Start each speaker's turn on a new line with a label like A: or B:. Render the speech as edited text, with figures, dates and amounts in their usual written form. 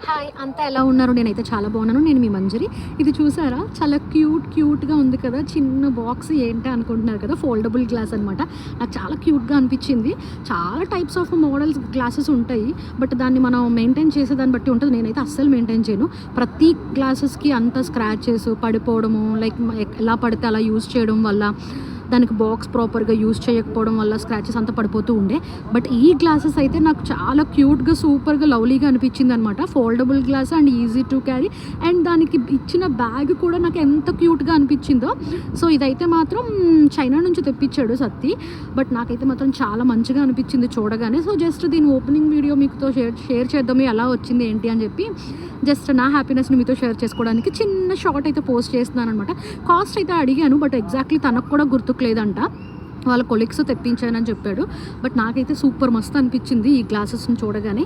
A: Hi అంతా ఎలా ఉన్నారు? నేనైతే చాలా బాగున్నాను. నేను మీ మంజరి. ఇది చూసారా, చాలా క్యూట్గా ఉంది కదా. చిన్న బాక్స్ ఏంటి అనుకుంటున్నారు కదా, ఫోల్డబుల్ గ్లాస్ అనమాట. నాకు చాలా క్యూట్గా అనిపించింది. చాలా టైప్స్ ఆఫ్ మోడల్స్ గ్లాసెస్ ఉంటాయి, బట్ దాన్ని మనం మెయింటైన్ చేసేదాన్ని బట్టి ఉంటుంది. నేనైతే అస్సలు మెయింటైన్ చేయను. ప్రతి గ్లాసెస్కి అంత స్క్రాచెస్ పడిపోవడము, లైక్ ఎలా పడితే అలా యూజ్ చేయడం వల్ల, దానికి బాక్స్ ప్రాపర్గా యూజ్ చేయకపోవడం వల్ల స్క్రాచెస్ అంతా పడిపోతూ ఉండే. బట్ ఈ గ్లాసెస్ అయితే నాకు చాలా క్యూట్గా, సూపర్గా, లవ్లీగా అనిపించింది అనమాట. Foldable glass and easy to carry, and దానికి ఇచ్చిన బ్యాగ్ కూడా నాకు ఎంత క్యూట్గా అనిపించిందో. సో ఇదైతే మాత్రం చైనా నుంచి తెప్పించాడు సత్తి, బట్ నాకైతే మాత్రం చాలా మంచిగా అనిపించింది చూడగానే. సో జస్ట్ దీని ఓపెనింగ్ వీడియో మీతో షేర్ చేద్దాము, ఎలా వచ్చింది ఏంటి అని చెప్పి. జస్ట్ నా హ్యాపీనెస్ని మీతో షేర్ చేసుకోవడానికి చిన్న షార్ట్ అయితే పోస్ట్ చేస్తున్నాను అనమాట. కాస్ట్ అయితే అడిగాను, బట్ ఎగ్జాక్ట్లీ తనకు కూడా గుర్తుకులేదంట. వాళ్ళ కొలీగ్స్ తెప్పించానని చెప్పాడు. బట్ నాకైతే సూపర్ మస్తు అనిపించింది ఈ గ్లాసెస్ని చూడగానే.